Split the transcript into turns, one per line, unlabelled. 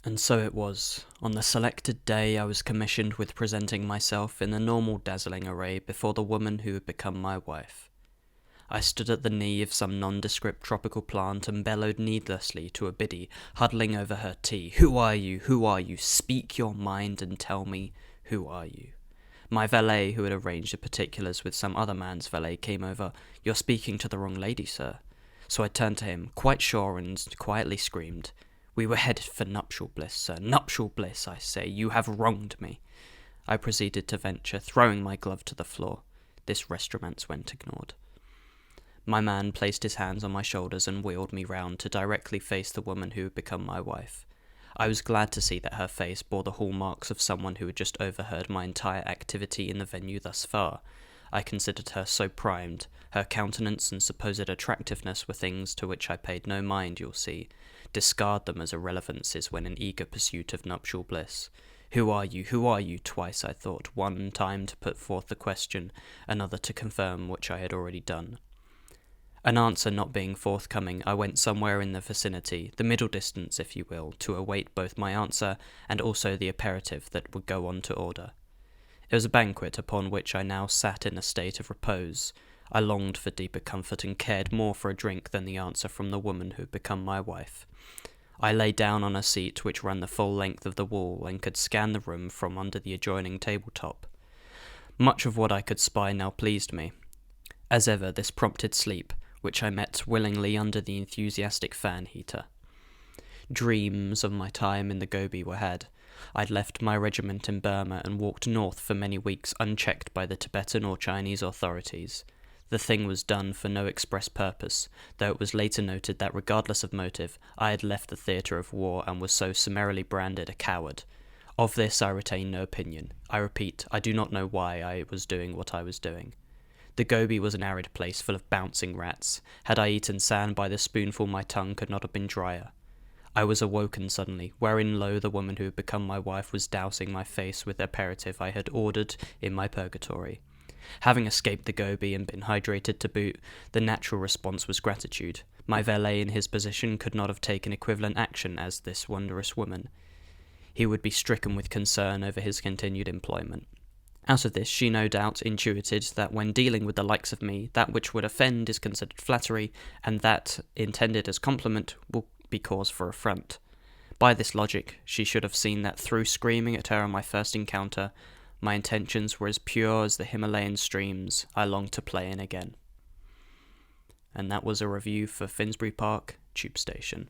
And so it was. On the selected day I was commissioned with presenting myself in the normal dazzling array before the woman who would become my wife. I stood at the knee of some nondescript tropical plant and bellowed needlessly to a biddy huddling over her tea. "Who are you? Who are you? Speak your mind and tell me, who are you?" My valet, who had arranged the particulars with some other man's valet, came over. "You're speaking to the wrong lady, sir." So I turned to him, quite sure, and quietly screamed, "We were headed for nuptial bliss, sir. Nuptial bliss, I say. You have wronged me." I proceeded to venture, throwing my glove to the floor. This restromance went ignored. My man placed his hands on my shoulders and wheeled me round to directly face the woman who had become my wife. I was glad to see that her face bore the hallmarks of someone who had just overheard my entire activity in the venue thus far. I considered her so primed. Her countenance and supposed attractiveness were things to which I paid no mind, you'll see. Discard them as irrelevances when in eager pursuit of nuptial bliss. "Who are you? Who are you?" Twice I thought, one time to put forth the question, another to confirm which I had already done. An answer not being forthcoming, I went somewhere in the vicinity, the middle distance, if you will, to await both my answer and also the aperitif that would go on to order. It was a banquet upon which I now sat in a state of repose. I longed for deeper comfort and cared more for a drink than the answer from the woman who had become my wife. I lay down on a seat which ran the full length of the wall and could scan the room from under the adjoining tabletop. Much of what I could spy now pleased me. As ever, this prompted sleep, which I met willingly under the enthusiastic fan heater. Dreams of my time in the Gobi were had. I'd left my regiment in Burma and walked north for many weeks unchecked by the Tibetan or Chinese authorities. The thing was done for no express purpose, though it was later noted that regardless of motive, I had left the theatre of war and was so summarily branded a coward. Of this I retain no opinion. I repeat, I do not know why I was doing what I was doing. The Gobi was an arid place full of bouncing rats. Had I eaten sand by the spoonful, my tongue could not have been drier. I was awoken suddenly, wherein lo the woman who had become my wife was dousing my face with the aperitif I had ordered in my purgatory. Having escaped the Gobi and been hydrated to boot, the natural response was gratitude. My valet in his position could not have taken equivalent action as this wondrous woman. He would be stricken with concern over his continued employment. Out of this, she no doubt intuited that when dealing with the likes of me, that which would offend is considered flattery, and that, intended as compliment, will be cause for affront. By this logic, she should have seen that through screaming at her on my first encounter, my intentions were as pure as the Himalayan streams I longed to play in again. And that was a review for Finsbury Park Tube Station.